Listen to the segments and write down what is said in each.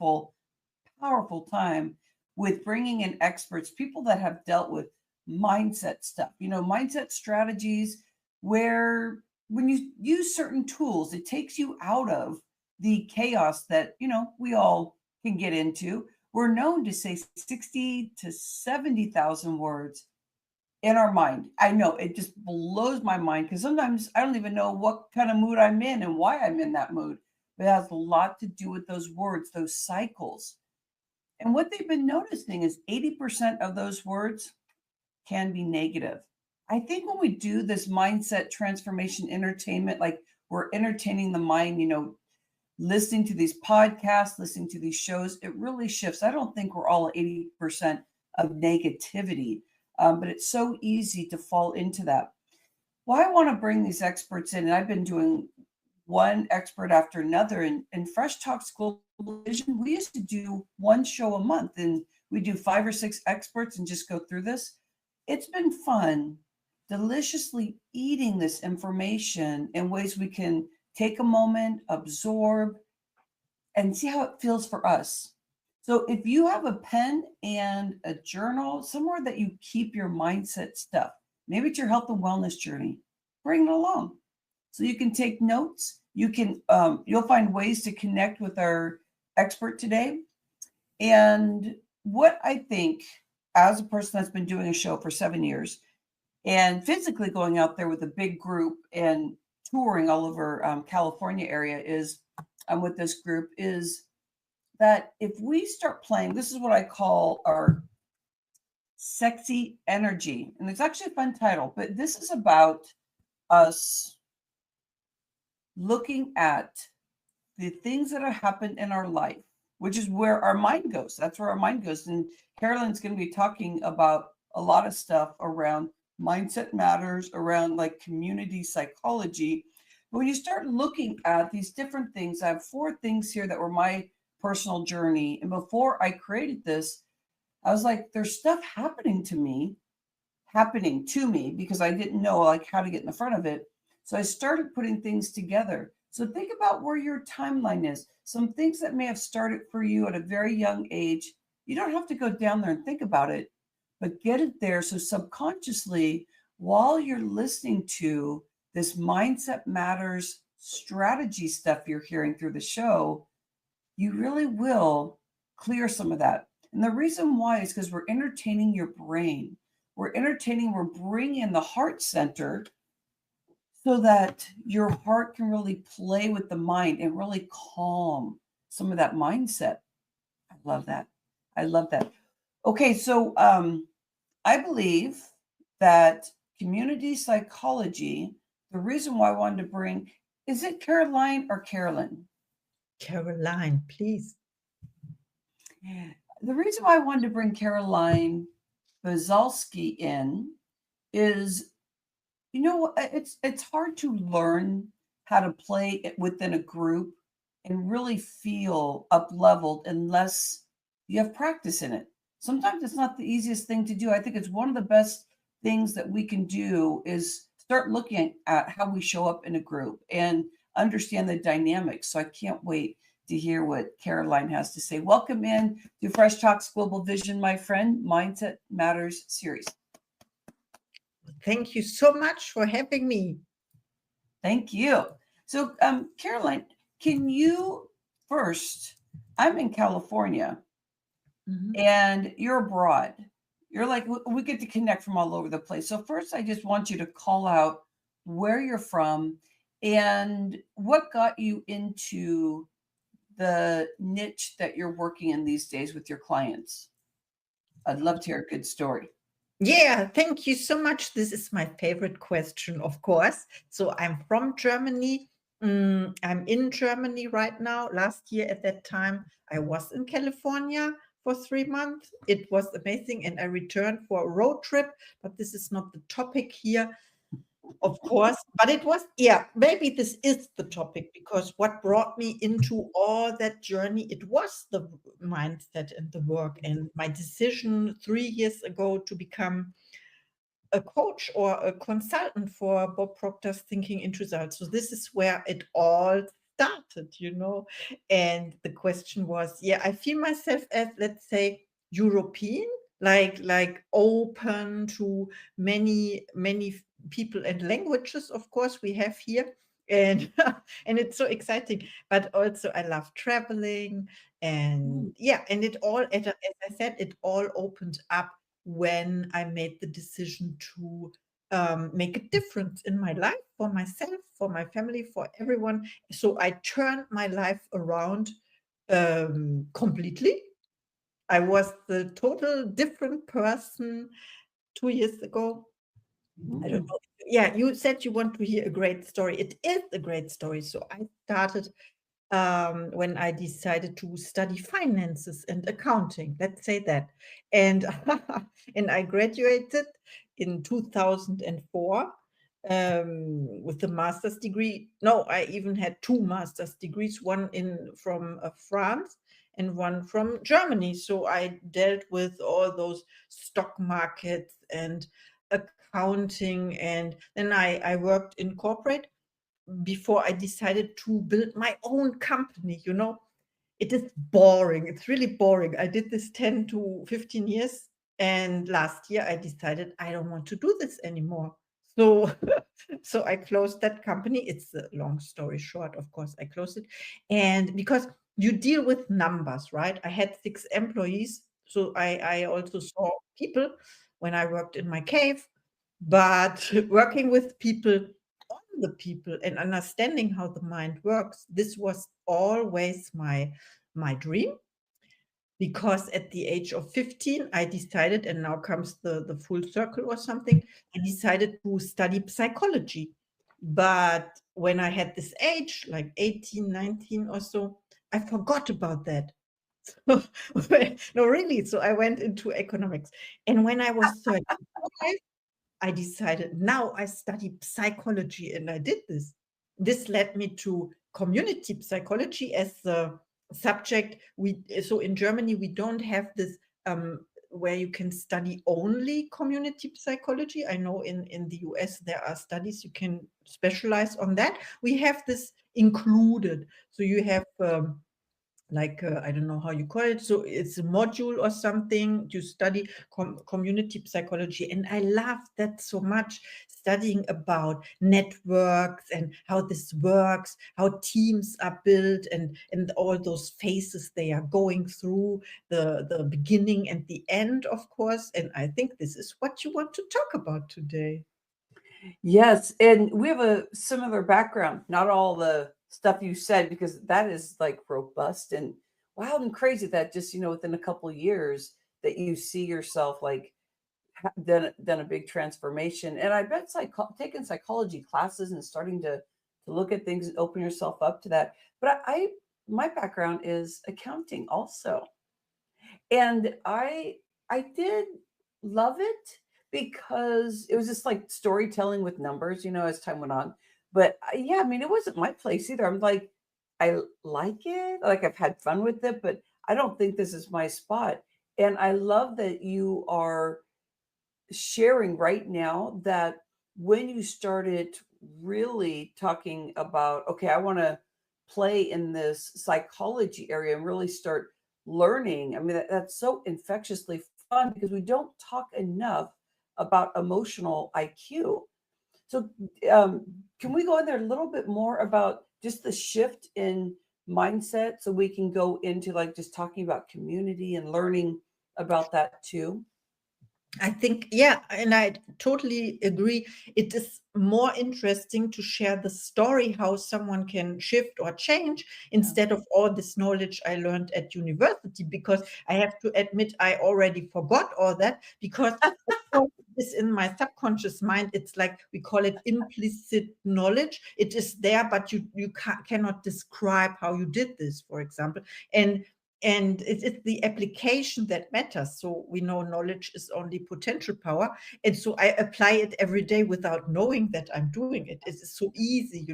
powerful, powerful time with bringing in experts, people that have dealt with mindset stuff, mindset strategies, where when you use certain tools, it takes you out of the chaos that, we all can get into. We're known to say 60 to 70,000 words in our mind. I know it just blows my mind because sometimes I don't even know what kind of mood I'm in and why I'm in that mood. But it has a lot to do with those words, those cycles. And what they've been noticing is 80% of those words can be negative. I think when we do this mindset transformation entertainment, like we're entertaining the mind, listening to these podcasts, listening to these shows, it really shifts. I don't think we're all at 80% of negativity, but it's so easy to fall into that. Well, I want to bring these experts in, and I've been doing one expert after another. In Fresh Talks Global Vision, we used to do one show a month, and we do 5 or 6 experts and just go through this. It's been fun, deliciously eating this information in ways we can take a moment, absorb, and see how it feels for us. So if you have a pen and a journal, somewhere that you keep your mindset stuff, maybe it's your health and wellness journey, bring it along. So you can take notes. You'll find ways to connect with our expert today. And what I think, as a person that's been doing a show for 7 years and physically going out there with a big group and touring all over California area is with this group, is that if we start playing, this is what I call our sexy energy. And it's actually a fun title, but this is about us looking at the things that have happened in our life, which is where our mind goes. That's where our mind goes. And Caroline's going to be talking about a lot of stuff around mindset matters, around like community psychology. But when you start looking at these different things, I have 4 things here that were my personal journey. And before I created this, I was like, there's stuff happening to me because I didn't know like how to get in the front of it. So I started putting things together. So think about where your timeline is. Some things that may have started for you at a very young age. You don't have to go down there and think about it, but get it there. So subconsciously, while you're listening to this mindset matters strategy stuff you're hearing through the show, you really will clear some of that. And the reason why is because we're entertaining your brain. We're bringing in the heart center so that your heart can really play with the mind and really calm some of that mindset. I love that. Okay, so I believe that community psychology, the reason why I wanted to bring, is it Caroline or Carolyn? Caroline, please. The reason why I wanted to bring Caroline Biesalski in is, it's hard to learn how to play it within a group and really feel up-leveled unless you have practice in it. Sometimes it's not the easiest thing to do. I think it's one of the best things that we can do is start looking at how we show up in a group and understand the dynamics. So I can't wait to hear what Caroline has to say. Welcome in to Fresh Talks Global Vision, my friend, Mindset Matters series. Thank you so much for having me. Thank you. So, Caroline, can you first, I'm in California and you're abroad. You're like, we get to connect from all over the place. So first, I just want you to call out where you're from and what got you into the niche that you're working in these days with your clients. I'd love to hear a good story. Yeah, thank you so much. This is my favorite question, of course. So I'm from Germany. I'm in Germany right now. Last year at that time, I was in California for 3 months. It was amazing. And I returned for a road trip, but this is not the topic here, of course. But it was, maybe this is the topic, because what brought me into all that journey, it was the mindset and the work and my decision 3 years ago to become a coach or a consultant for Bob Proctor's Thinking into Results. So this is where it all started, and the question was, yeah, I feel myself as, let's say, European, like open to many people and languages, of course, we have here. And and it's so exciting, but also I love traveling. And yeah, and it all, as I said, it all opened up when I made the decision to make a difference in my life, for myself, for my family, for everyone. So I turned my life around completely. I was the total different person 2 years ago. I don't know. Yeah, you said you want to hear a great story. It is a great story. So I started when I decided to study finances and accounting. Let's say that, and and I graduated in 2004 with a master's degree. No, I even had two master's degrees, one in from France and one from Germany. So I dealt with all those stock markets and accounting, and then I worked in corporate before I decided to build my own company. It is boring. It's really boring. I did this 10 to 15 years. And last year I decided I don't want to do this anymore. So, so I closed that company. It's a long story short, of course, I closed it. And because you deal with numbers, right? I had 6 employees. So I also saw people when I worked in my cave, but working with people, on the people, and understanding how the mind works, this was always my dream. Because at the age of 15 I decided, and now comes the full circle or something, I decided to study psychology. But when I had this age, like 18, 19 or so, I forgot about that. No, really. So I went into economics. And when I was 35, I decided, now I study psychology, and I did this. This led me to community psychology as the subject. So in Germany we don't have this where you can study only community psychology. I know in the US there are studies you can specialize on that. We have this included. So you have like I don't know how you call it. So it's a module or something. You study community psychology, and I love that so much. Studying about networks and how this works, how teams are built, and all those phases they are going through, the beginning and the end, of course. And I think this is what you want to talk about today. Yes, and we have a similar background. Not all the stuff you said, because that is like robust and wild and crazy that just, within a couple of years that you see yourself like done a big transformation. And I bet taking psychology classes and starting to look at things and open yourself up to that. But my background is accounting also. And I did love it because it was just like storytelling with numbers, as time went on. But yeah, I mean, it wasn't my place either. I'm like, I like it, like I've had fun with it, but I don't think this is my spot. And I love that you are sharing right now that when you started really talking about, okay, I want to play in this psychology area and really start learning. I mean, that's so infectiously fun because we don't talk enough about emotional IQ. So, um, can we go in there a little bit more about just the shift in mindset so we can go into like just talking about community and learning about that too? I think, yeah, and I totally agree. It is more interesting to share the story, how someone can shift or change, Yeah. instead of all this knowledge I learned at university, because I have to admit, I already forgot all that, because of course, this in my subconscious mind, it's like we call it implicit knowledge. It is there, but you cannot describe how you did this, for example. And it's the application that matters. So we know knowledge is only potential power. And so I apply it every day without knowing that I'm doing it. It's so easy.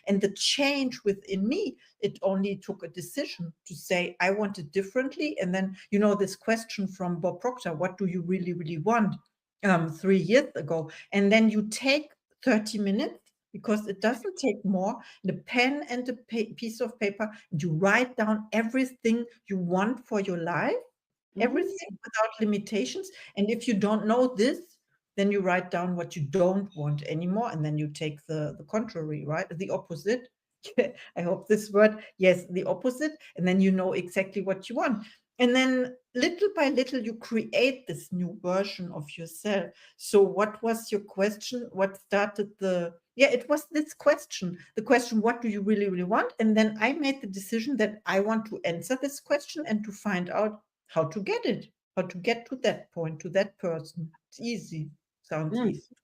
And the change within me, it only took a decision to say, I want it differently. And then, this question from Bob Proctor, what do you really, really want? 3 years ago. And then you take 30 minutes because it doesn't take more. The pen and the piece of paper, you write down everything you want for your life, everything without limitations. And if you don't know this, then you write down what you don't want anymore, and then you take the contrary, right? The opposite. I hope this word, yes, the opposite, and then you know exactly what you want. And then little by little, you create this new version of yourself. So what was your question? What started it was this question, the question, what do you really, really want? And then I made the decision that I want to answer this question and to find out how to get it, how to get to that point, to that person. It's easy. Sounds easy.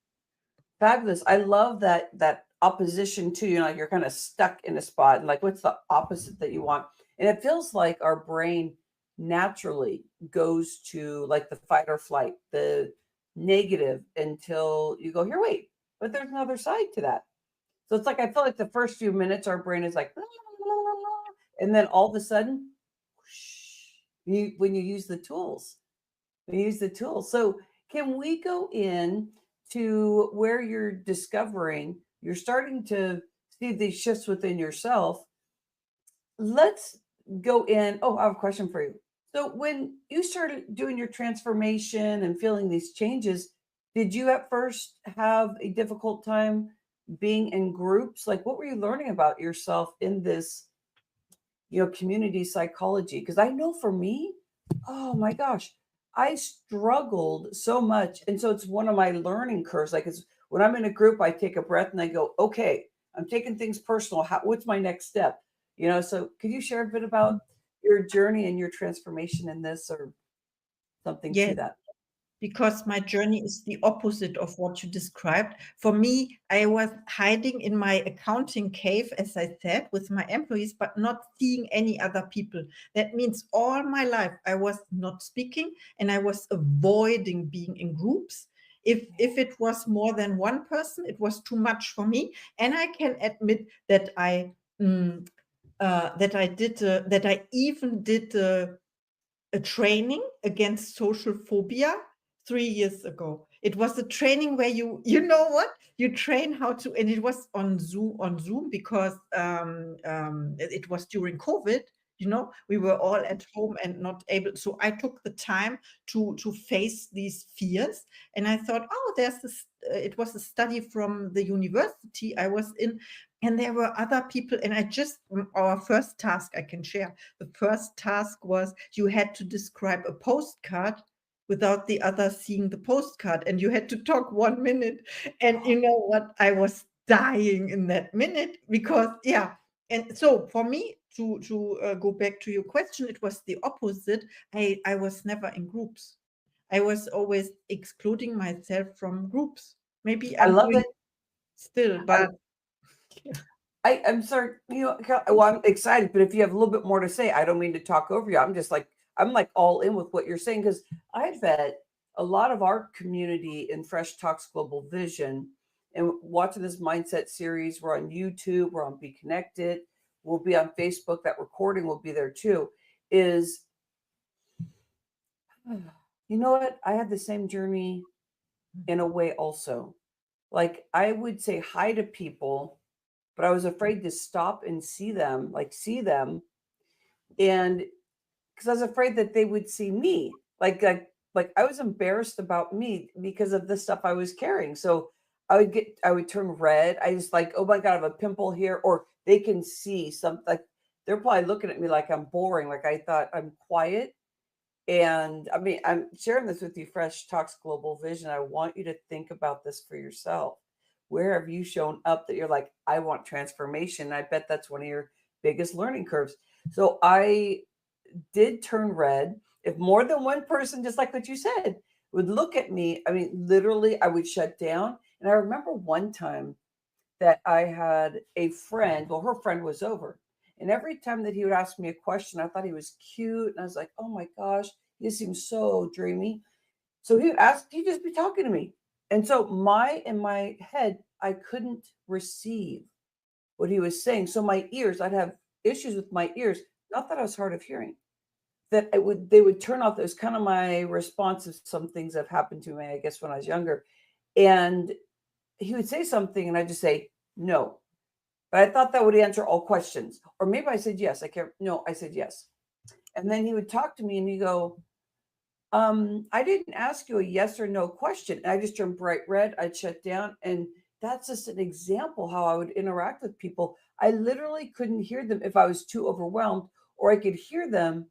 Fabulous. I love that opposition to, you're kind of stuck in a spot and like, what's the opposite that you want? And it feels like our brain naturally goes to like the fight or flight, the negative, until you go, here, wait, but there's another side to that. So it's like, I feel like the first few minutes, our brain is like, and then all of a sudden, when you use the tools, So can we go in to where you're discovering, you're starting to see these shifts within yourself? Let's go in. Oh, I have a question for you. So when you started doing your transformation and feeling these changes, did you at first have a difficult time being in groups? Like, what were you learning about yourself in this, community psychology? Because I know for me, oh my gosh, I struggled so much. And so it's one of my learning curves. Like, it's when I'm in a group, I take a breath and I go, okay, I'm taking things personal. What's my next step? So could you share a bit about your journey and your transformation in this, or something to Yes, that? because my journey is the opposite of what you described. For me, I was hiding in my accounting cave, as I said, with my employees, but not seeing any other people. That means all my life I was not speaking and I was avoiding being in groups. If it was more than one person, it was too much for me. And I can admit that that I even did a training against social phobia 3 years ago. It was a training where you know what, you train how to, and it was on Zoom because it was during COVID. We were all at home and not able. So I took the time to face these fears, and I thought, oh, there's this. It was a study from the university I was in, and there were other people. And our first task I can share. The first task was you had to describe a postcard without the other seeing the postcard, and you had to talk 1 minute. And you know what? I was dying in that minute because, yeah. And so for me, to go back to your question, it was the opposite. I was never in groups. I was always excluding myself from groups. Maybe I I'm love doing it. still, but I'm sorry, well, I'm excited, but if you have a little bit more to say, I don't mean to talk over you. I'm like all in with what you're saying, because I bet a lot of our community in Fresh Talks Global Vision and watching this mindset series, we're on YouTube, we're on Be Connected, we'll be on Facebook, that recording will be there too, is, you know what? I had the same journey in a way also. Like, I would say hi to people, but I was afraid to stop and see them, and because I was afraid that they would see me, like I was embarrassed about me because of the stuff I was carrying. So I would turn red. I just like, oh my God, I have a pimple here, or they can see something. Like, they're probably looking at me like I'm boring. Like, I thought I'm quiet. And I mean, I'm sharing this with you, Fresh Talks Global Vision. I want you to think about this for yourself. Where have you shown up that you're like, I want transformation? I bet that's one of your biggest learning curves. So I did turn red. If more than one person, just like what you said, would look at me, I mean, literally, I would shut down. And I remember one time that I had a friend, well, her friend was over. And every time that he would ask me a question, I thought he was cute. And I was like, oh my gosh, he seems so dreamy. So he would ask, he'd just be talking to me. And so in my head, I couldn't receive what he was saying. So my ears, I'd have issues with my ears. Not that I was hard of hearing, that they would turn off. That was kind of my response to some things that have happened to me, I guess, when I was younger. And he would say something and I'd just say, No. But I thought that would answer all questions. Or maybe I said yes. I can't. No, I said yes. And then he would talk to me and he'd go, I didn't ask you a yes or no question. And I just turned bright red. I'd shut down. And that's just an example how I would interact with people. I literally couldn't hear them if I was too overwhelmed, or I could hear them,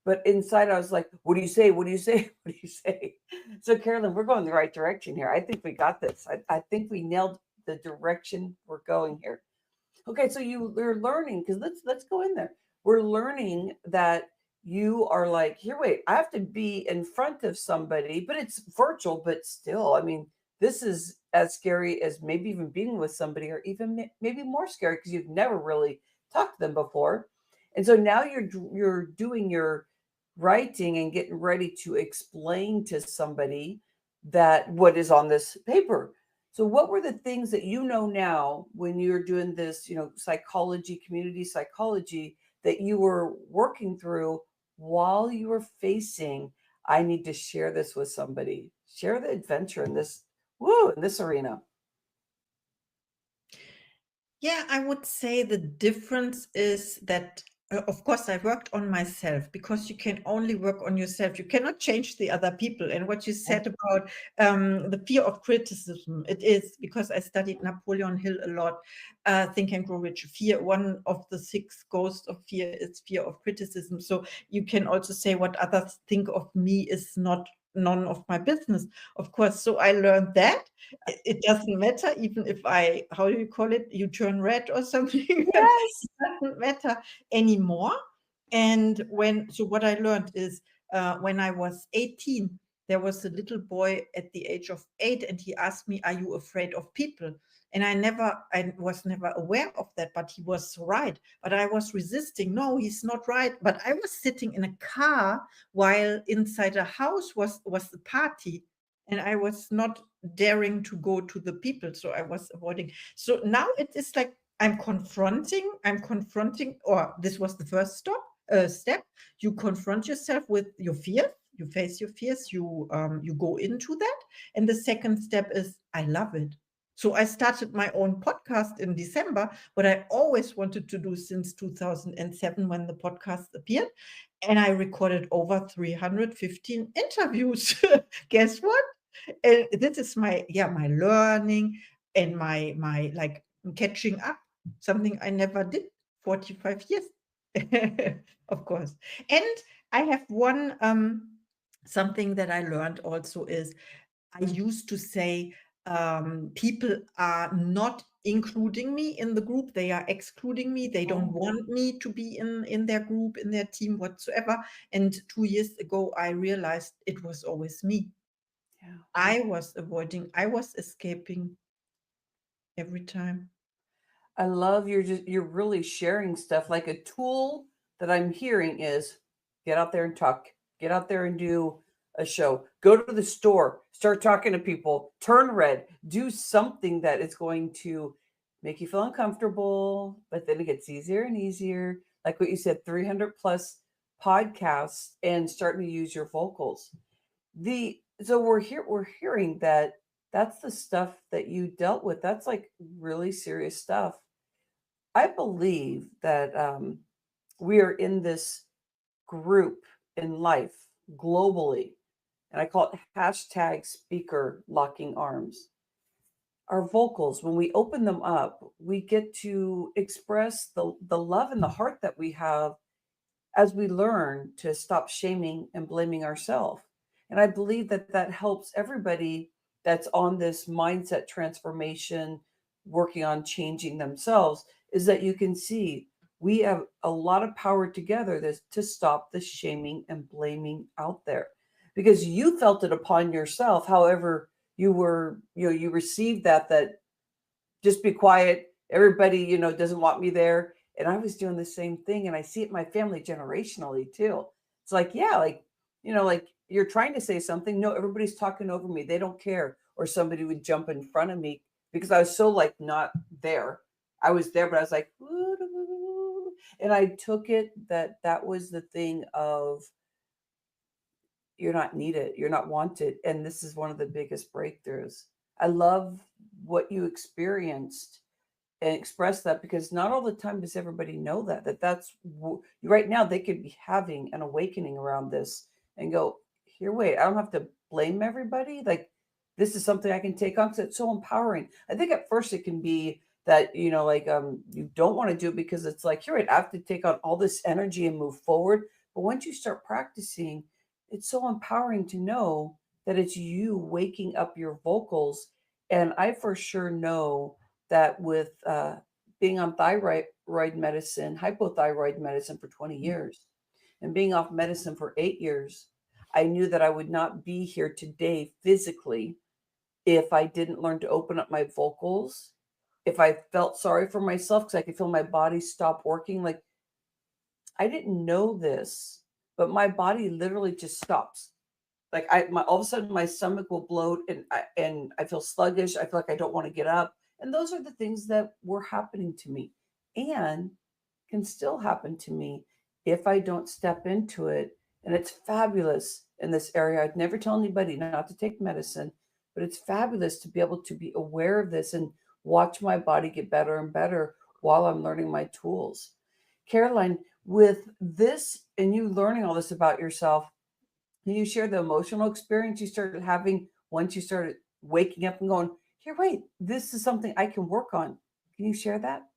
but inside I was like, what do you say? What do you say? What do you say? So, Carolyn, we're going the right direction here. I think we got this. I think we nailed the direction we're going here. Okay, so you're learning, because let's go in there. We're learning that you are like, here, wait, I have to be in front of somebody, but it's virtual, but still, I mean, this is as scary as maybe even being with somebody, or even maybe more scary because you've never really talked to them before. And so now you're doing your writing and getting ready to explain to somebody that what is on this paper. So what were the things that you know now when you're doing this, psychology, community psychology, that you were working through while you were facing, I need to share this with somebody, share the adventure in this arena? Yeah, I would say the difference is that, of course, I worked on myself, because you can only work on yourself. You cannot change the other people. And what you said about the fear of criticism, it is because I studied Napoleon Hill a lot, Think and Grow Rich. Fear, one of the 6 ghosts of fear is fear of criticism. So you can also say what others think of me is none of my business, of course. So I learned that it doesn't matter, even if how do you call it, you turn red or something. It Yes. doesn't matter anymore. And what I learned is, when I was 18, there was a little boy at the age of 8, and he asked me, are you afraid of people? And I was never aware of that, but he was right. But I was resisting. No, he's not right. But I was sitting in a car while inside a house was the party, and I was not daring to go to the people, so I was avoiding. So now it is like I'm confronting, or this was the first step. You confront yourself with your fears, you face your fears, you go into that. And the second step is, I love it. So I started my own podcast in December, what I always wanted to do since 2007, when the podcast appeared. And I recorded over 315 interviews. Guess what? And this is my learning, and my like catching up, something I never did 45 years. Of course. And I have one something that I learned also is, I used to say, people are not including me in the group, they are excluding me, they don't want me to be in their group, in their team whatsoever. And 2 years ago I realized it was always me. Yeah. I was avoiding, I was escaping every time. I love you're really sharing stuff. Like, a tool that I'm hearing is get out there and talk, get out there and do a show, go to the store, start talking to people, turn red, do something that is going to make you feel uncomfortable, but then it gets easier and easier. Like what you said, 300 plus podcasts, and starting to use your vocals. We're hearing that that's the stuff that you dealt with. That's like really serious stuff. I believe that we are in this group in life globally, and I call it hashtag speaker locking arms. Our vocals, when we open them up, we get to express the love and the heart that we have as we learn to stop shaming and blaming ourselves. And I believe that that helps everybody that's on this mindset transformation, working on changing themselves, is that you can see we have a lot of power together to stop the shaming and blaming out there, because you felt it upon yourself. However, you received that just be quiet. Everybody, doesn't want me there. And I was doing the same thing. And I see it in my family generationally too. It's like, yeah, like you're trying to say something. No, everybody's talking over me. They don't care. Or somebody would jump in front of me because I was so like not there. I was there, but I was like, and I took it that was the thing of, you're not needed, you're not wanted. And this is one of the biggest breakthroughs. I love what you experienced and express that, because not all the time does everybody know right now they could be having an awakening around this and go, here, wait, I don't have to blame everybody. Like, this is something I can take on, because it's so empowering. I think at first it can be that, like, you don't want to do it because it's like, here, wait, I have to take on all this energy and move forward. But once you start practicing, it's so empowering to know that it's you waking up your vocals. And I for sure know that with being on thyroid medicine, hypothyroid medicine for 20 years, and being off medicine for 8 years, I knew that I would not be here today physically if I didn't learn to open up my vocals, if I felt sorry for myself because I could feel my body stop working. Like, I didn't know this, but my body literally just stops. Like, all of a sudden my stomach will bloat, and I feel sluggish. I feel like I don't want to get up. And those are the things that were happening to me and can still happen to me if I don't step into it. And it's fabulous in this area. I'd never tell anybody not to take medicine, but it's fabulous to be able to be aware of this and watch my body get better and better while I'm learning my tools. Caroline, with this and you learning all this about yourself, can you share the emotional experience you started having once you started waking up and going, here, wait, this is something I can work on? Can you share that?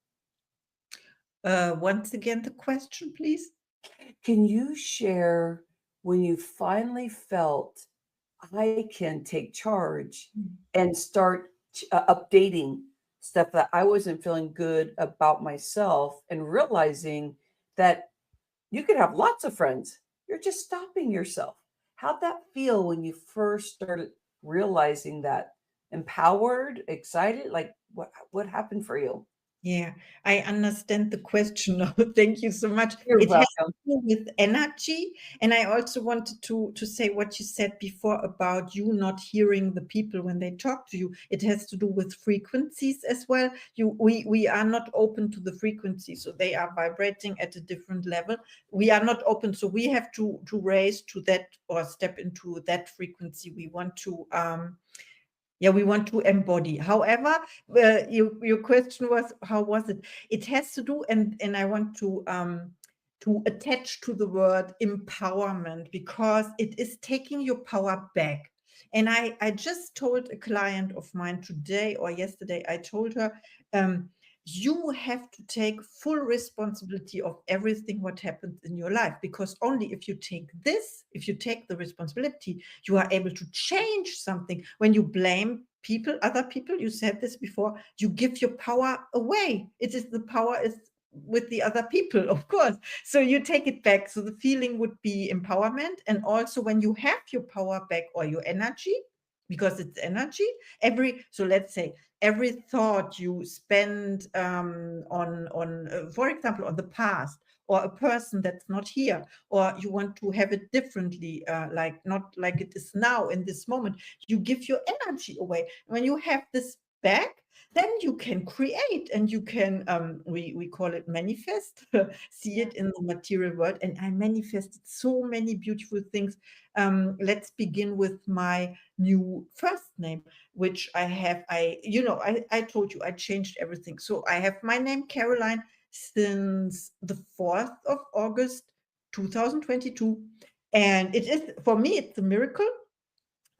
Once again, the question, please. Can you share when you finally felt, I can take charge and start updating stuff that I wasn't feeling good about myself, and realizing that you could have lots of friends, you're just stopping yourself? How'd that feel when you first started realizing that? Empowered, excited? Like, what happened for you? Yeah, I understand the question now. Thank you so much. You're It has welcome. to do with energy. And I also wanted to say what you said before about you not hearing the people when they talk to you. It has to do with frequencies as well. We are not open to the frequency, so they are vibrating at a different level. We are not open, so we have to raise to that or step into that frequency we want to embody. However, your question was, how was it? It has to do, and I want to attach to the word empowerment, because it is taking your power back. And I just told a client of mine today or yesterday, I told her, you have to take full responsibility of everything what happens in your life, because only if you take the responsibility, you are able to change something. When you blame other people, you said this before, you give your power away. The power is with the other people, of course. So you take it back. So the feeling would be empowerment. And also when you have your power back, or your energy, because it's energy, so let's say every thought you spend on for example, on the past, or a person that's not here, or you want to have it differently, like not like it is now in this moment, you give your energy away. When you have this back, then you can create, and you can we call it manifest, see it in the material world. And I manifested so many beautiful things. Let's begin with my new first name, which I have. I told you I changed everything. So I have my name Caroline since the 4th of August 2022. And it is, for me, it's a miracle.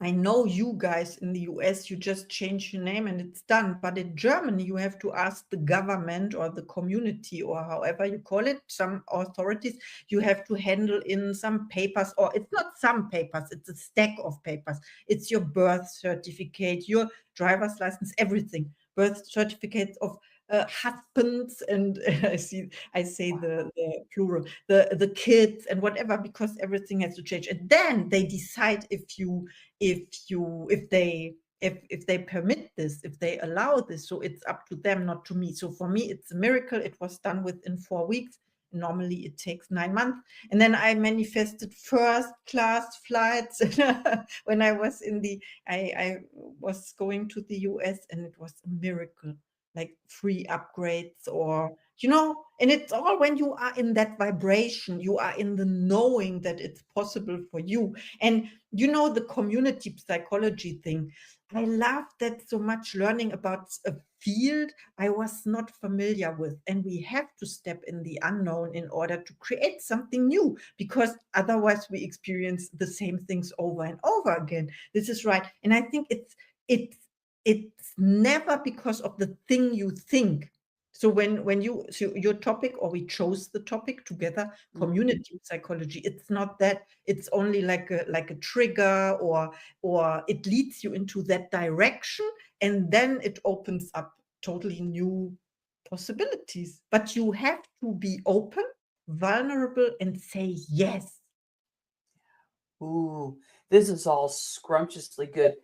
I know you guys in the US, you just change your name and it's done. But in Germany, you have to ask the government or the community, or however you call it, some authorities. You have to handle in some papers, or it's not some papers, it's a stack of papers. It's your birth certificate, your driver's license, everything. Birth certificates of husbands, and I say the plural, the kids and whatever, because everything has to change. And then they decide if they permit this, if they allow this. So it's up to them, not to me. So for me, it's a miracle. It was done within 4 weeks. Normally it takes 9 months. And then I manifested first class flights when I was I was going to the US, and it was a miracle, like free upgrades, or And it's all when you are in that vibration, you are in the knowing that it's possible for you. And the community psychology thing, I love that so much, learning about a field I was not familiar with. And we have to step in the unknown in order to create something new, because otherwise we experience the same things over and over again. This is right. And I think it's never because of the thing you think. So your topic, or we chose the topic together, community psychology, it's not that, it's only like a trigger, or it leads you into that direction, and then it opens up totally new possibilities. But you have to be open, vulnerable, and say yes. Ooh, this is all scrumptiously good.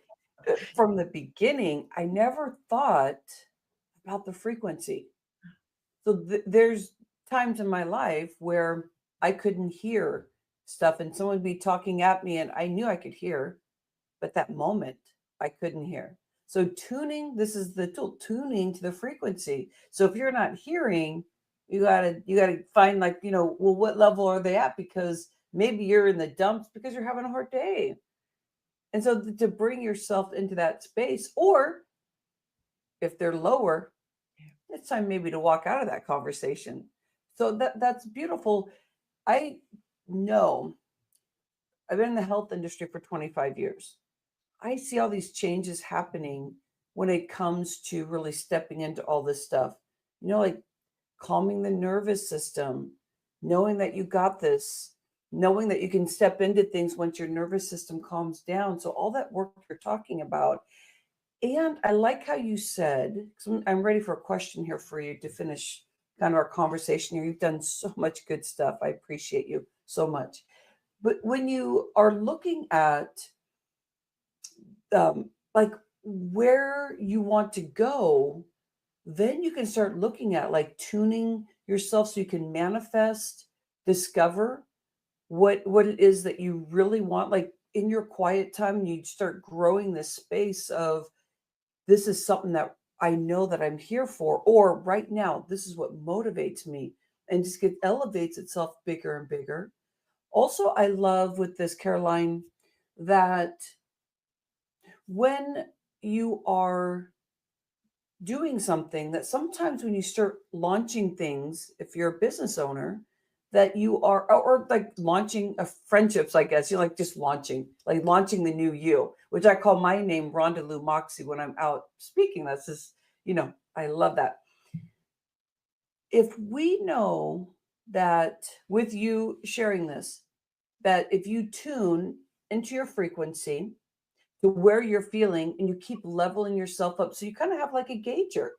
From the beginning, I never thought about the frequency. So there's times in my life where I couldn't hear stuff, and someone would be talking at me, and I knew I could hear, but that moment I couldn't hear. So tuning, this is the tool, tuning to the frequency. So if you're not hearing, you gotta find, like, well, what level are they at? Because maybe you're in the dumps because you're having a hard day. And so to bring yourself into that space, or if they're lower, it's time maybe to walk out of that conversation. So that's beautiful. I know I've been in the health industry for 25 years. I see all these changes happening when it comes to really stepping into all this stuff. Like calming the nervous system, knowing that you got this, knowing that you can step into things once your nervous system calms down. So all that work you're talking about. And I like how you said, 'cause I'm ready for a question here for you to finish kind of our conversation here. You've done so much good stuff. I appreciate you so much. But when you are looking at like where you want to go, then you can start looking at like tuning yourself so you can manifest, discover what it is that you really want. Like in your quiet time, you start growing this space of, this is something that I know that I'm here for, or right now, this is what motivates me, and just elevates itself bigger and bigger. Also, I love with this, Caroline, that when you are doing something, that sometimes when you start launching things, if you're a business owner, that you are, or like launching a friendships, I guess, you like just launching, like launching the new you, which I call my name Rhonda Lou Moxy when I'm out speaking. That's just, I love that. If we know that with you sharing this, that if you tune into your frequency to where you're feeling, and you keep leveling yourself up, so you kind of have like a gauger,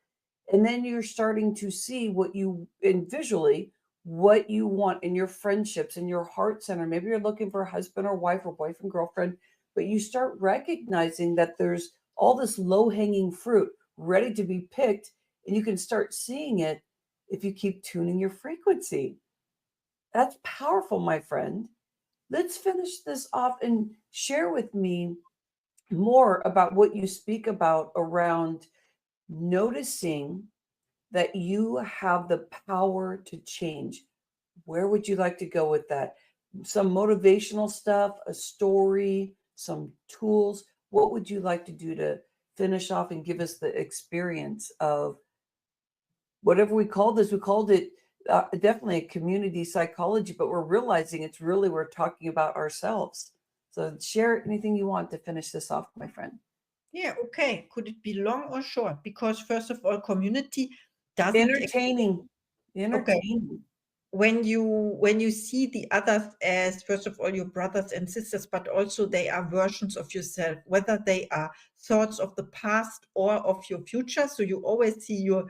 and then you're starting to see what you, and visually what you want in your friendships, in your heart center. Maybe you're looking for a husband or wife, or boyfriend, girlfriend, but you start recognizing that there's all this low hanging fruit ready to be picked, and you can start seeing it if you keep tuning your frequency. That's powerful, my friend. Let's finish this off and share with me more about what you speak about around noticing that you have the power to change. Where would you like to go with that? Some motivational stuff, a story, some tools. What would you like to do to finish off and give us the experience of whatever we called this? We called it definitely a community psychology, but we're realizing it's really, we're talking about ourselves. So share anything you want to finish this off, my friend. Yeah, okay. Could it be long or short? Because first of all, community doesn't Entertaining. Okay. Entertaining. When you see the others as, first of all, your brothers and sisters, but also they are versions of yourself, whether they are thoughts of the past or of your future. So you always see your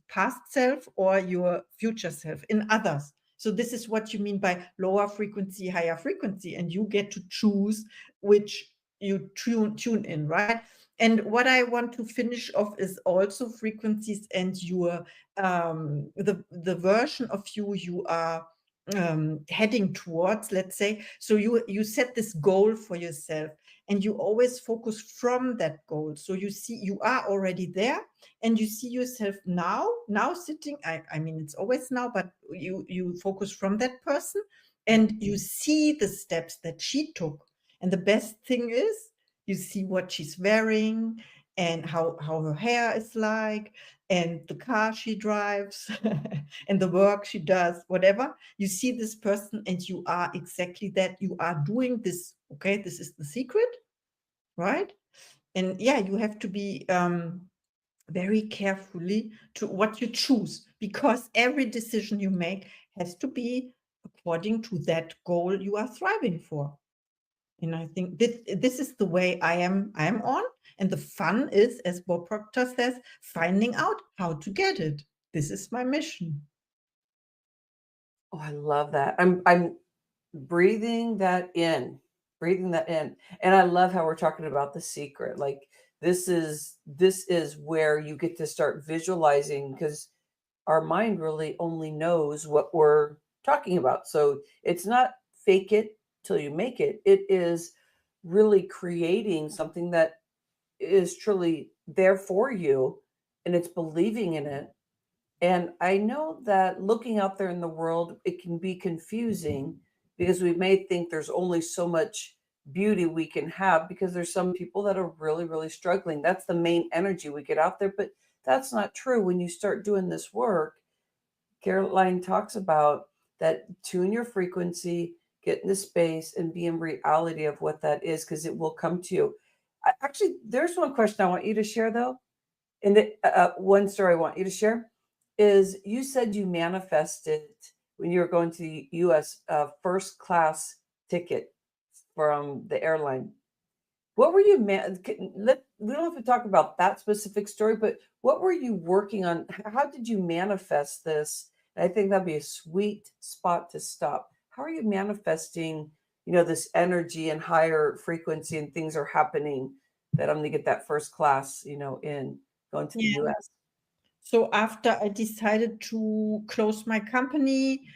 past self or your future self in others. So this is what you mean by lower frequency, higher frequency, and you get to choose which you tune in, right? And what I want to finish off is also frequencies and your the version of you are heading towards, let's say. So you set this goal for yourself, and you always focus from that goal. So you see you are already there, and you see yourself now sitting. I mean, it's always now, but you focus from that person, and you see the steps that she took. And the best thing is, you see what she's wearing, and how her hair is like, and the car she drives, and the work she does, whatever. You see this person, and you are exactly that. You are doing this. Okay, this is the secret, right? And yeah, you have to be very carefully to what you choose, because every decision you make has to be according to that goal you are striving for. And I think this is the way I am on. And the fun is, as Bob Proctor says, finding out how to get it. This is my mission. Oh, I love that. I'm breathing that in, And I love how we're talking about the secret. Like this is where you get to start visualizing, because our mind really only knows what we're talking about. So it's not fake it till you make it. It is really creating something that is truly there for you, and it's believing in it. And I know that looking out there in the world, it can be confusing, because we may think there's only so much beauty we can have, because there's some people that are really, really struggling. That's the main energy we get out there. But that's not true. When you start doing this work, Caroline talks about that: tune your frequency, get in the space, and be in reality of what that is, because it will come to you. Actually, there's one question I want you to share, though. And one story I want you to share is, you said you manifested when you were going to the US first class ticket from the airline. What were you we don't have to talk about that specific story, but what were you working on? How did you manifest this? And I think that'd be a sweet spot to stop. How are you manifesting, this energy and higher frequency, and things are happening that I'm going to get that first class, in going to the Yeah. US? So after I decided to close my company,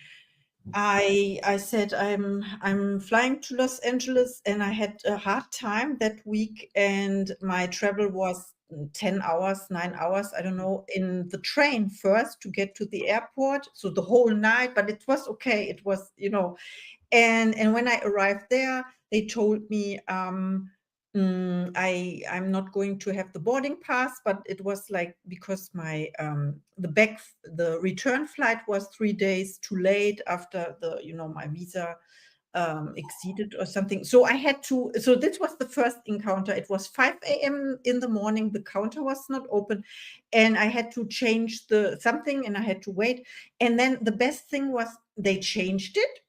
I said I'm flying to Los Angeles, and I had a hard time that week, and my travel was 10 hours, 9 hours, I don't know, in the train first to get to the airport. So the whole night, but it was okay. It was, and when I arrived there, they told me I'm not going to have the boarding pass, but it was like, because my the return flight was 3 days too late after my visa exceeded or something. So I had to. So this was the first encounter. It was 5 a.m. in the morning. The counter was not open, and I had to change something, and I had to wait. And then the best thing was, they changed it,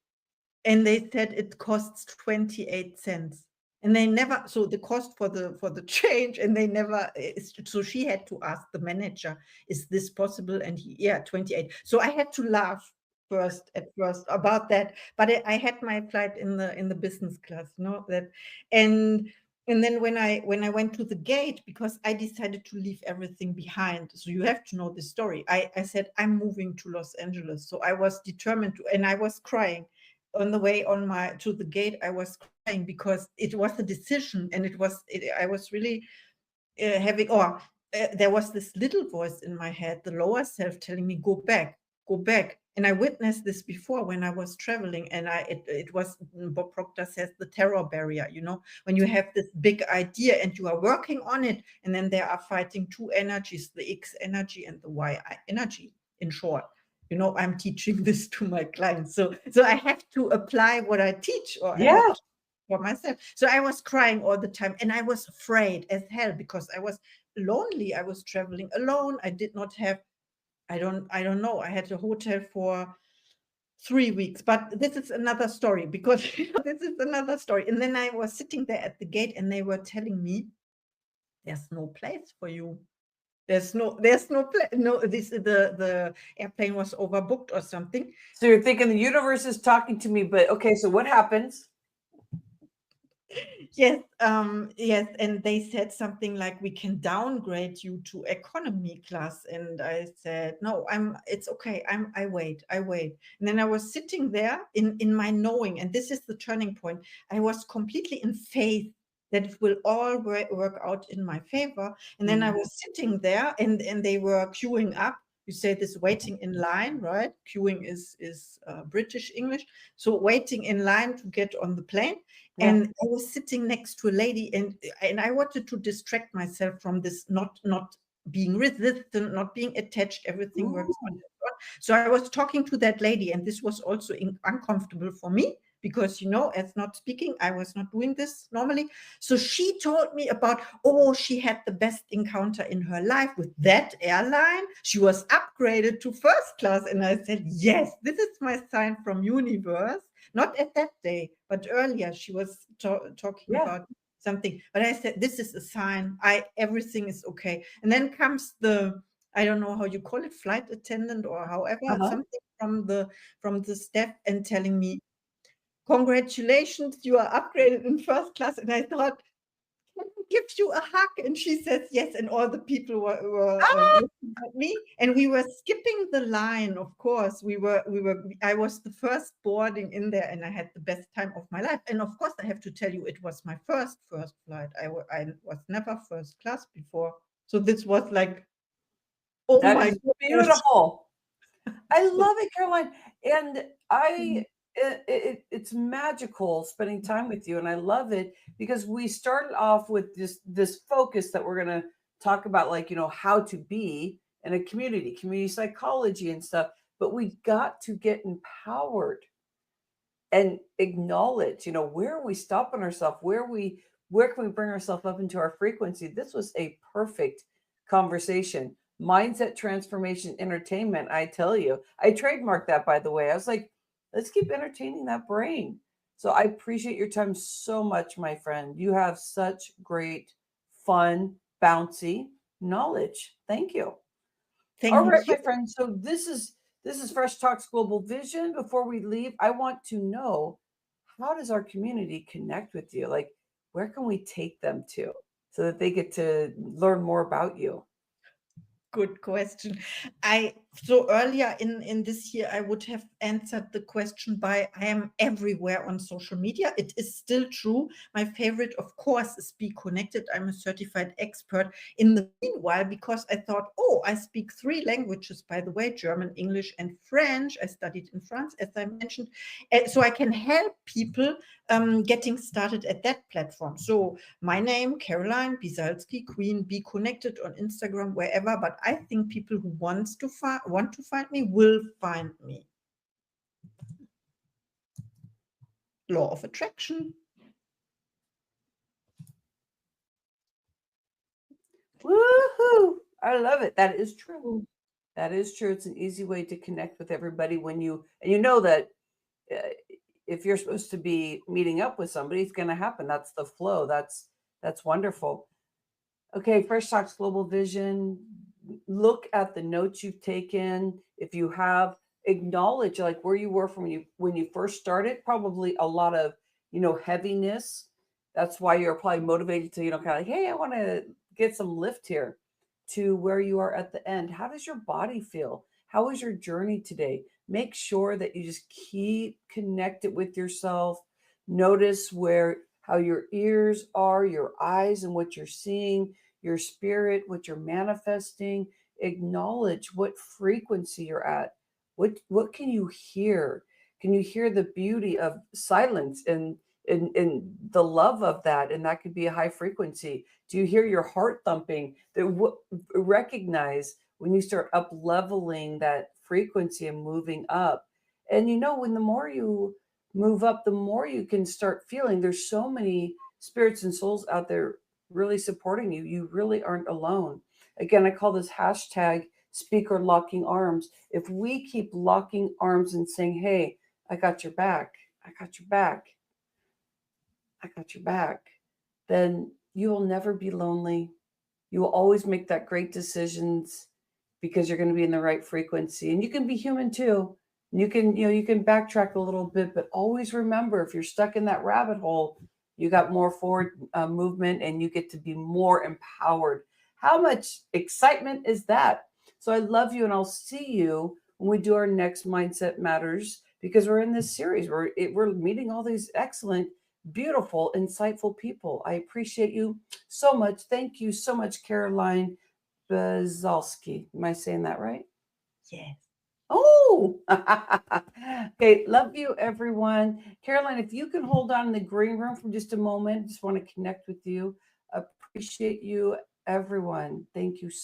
and they said it costs 28 cents, and they never, so the cost for the change, and they never, so she had to ask the manager, is this possible? And yeah, 28. So I had to laugh at first about that, but I had my flight in the business class, that. And then when I went to the gate, because I decided to leave everything behind. So you have to know the story. I said, I'm moving to Los Angeles. So I was determined to, and I was crying on the way to the gate. I was crying, because it was a decision, and I was really having, there was this little voice in my head, the lower self, telling me, go back. And I witnessed this before when I was traveling, and it was, Bob Proctor says, the terror barrier, when you have this big idea and you are working on it, and then there are fighting two energies, the X energy and the Y energy, in short. I'm teaching this to my clients. So I have to apply what I teach, or I have to for myself. So I was crying all the time, and I was afraid as hell, because I was lonely. I was traveling alone. I did not have, I don't know. I had a hotel for 3 weeks, but this is another story, because this is another story. And then I was sitting there at the gate, and they were telling me, there's no place for you. There's no the airplane was overbooked or something. So you're thinking the universe is talking to me, but okay, so what happens? Yes, yes, and they said something like we can downgrade you to economy class, and I said no, it's okay. I wait. And then I was sitting there in my knowing, and this is the turning point. I was completely in faith that it will all work out in my favor. And then I Mm. was sitting there, and they were queuing up. You say this waiting in line, right? Queuing is British English. So waiting in line to get on the plane. Yeah. And I was sitting next to a lady, and I wanted to distract myself from this, not being resistant, not being attached. Everything works on Ooh. its own. So I was talking to that lady, and this was also uncomfortable for me because, as not speaking, I was not doing this normally. So she told me about, oh, she had the best encounter in her life with that airline. She was upgraded to first class, and I said, yes, this is my sign from universe. Not at that day, but earlier she was talking Yeah. about something. But I said, this is a sign. Everything is okay. And then comes the, I don't know how you call it, flight attendant or however, Uh-huh. something from the staff, and telling me, congratulations, you are upgraded in first class. And I thought, can I give you a hug? And she says yes. And all the people were Ah! looking at me, and we were skipping the line. Of course, I was the first boarding in there, and I had the best time of my life. And of course, I have to tell you, it was my first flight. I was never first class before. So this was like, oh That my is goodness. beautiful. I love it, Caroline. And it's magical spending time with you. And I love it because we started off with this focus that we're going to talk about, like, how to be in a community psychology and stuff. But we got to get empowered and acknowledge, where are we stopping ourselves? Where can we bring ourselves up into our frequency? This was a perfect conversation. Mindset transformation entertainment. I tell you, I trademarked that, by the way. I was like, let's keep entertaining that brain. So I appreciate your time so much, my friend. You have such great, fun, bouncy knowledge. Thank you. All right, Thank you. my friend. So this is Fresh Talks Global Vision. Before we leave, I want to know, how does our community connect with you? Like, where can we take them to so that they get to learn more about you? Good question. So earlier in this year, I would have answered the question by, I am everywhere on social media. It is still true. My favorite, of course, is Be Connected. I'm a certified expert. In the meanwhile, because I thought, oh, I speak 3 languages, by the way, German, English, and French. I studied in France, as I mentioned. So I can help people getting started at that platform. So my name, Caroline Biesalski, Queen, Be Connected on Instagram, wherever. But I think people who want to find me will find me. Law of attraction. Woohoo! I love it. That is true. That is true. It's an easy way to connect with everybody when and you know that uh, if you're supposed to be meeting up with somebody, it's going to happen. That's the flow. That's wonderful. Okay, Fresh Talks Global Vision. Look at the notes you've taken. If you have, acknowledge like where you were from when you first started. Probably a lot of heaviness. That's why you're probably motivated to kind of like, hey, I want to get some lift here. To where you are at the end. How does your body feel? How is your journey today? Make sure that you just keep connected with yourself. Notice how your ears are, your eyes, and what you're seeing, your spirit, what you're manifesting. Acknowledge what frequency you're at. What can you hear? Can you hear the beauty of silence and the love of that? And that could be a high frequency. Do you hear your heart thumping? Recognize when you start up leveling that frequency and moving up. And when the more you move up, the more you can start feeling there's so many spirits and souls out there really supporting you. You really aren't alone. Again, I call this hashtag speaker locking arms. If we keep locking arms and saying, hey, I got your back, I got your back, I got your back, then you will never be lonely. You will always make that great decisions because you're going to be in the right frequency. And you can be human too. You can backtrack a little bit, but always remember, if you're stuck in that rabbit hole, You got more forward movement, and you get to be more empowered. How much excitement is that? So I love you, and I'll see you when we do our next Mindset Matters, because we're in this series. We're meeting all these excellent, beautiful, insightful people. I appreciate you so much. Thank you so much, Caroline Biesalski. Am I saying that right? Yes. Oh, okay. Love you, everyone. Caroline, if you can hold on in the green room for just a moment, just want to connect with you. Appreciate you, everyone. Thank you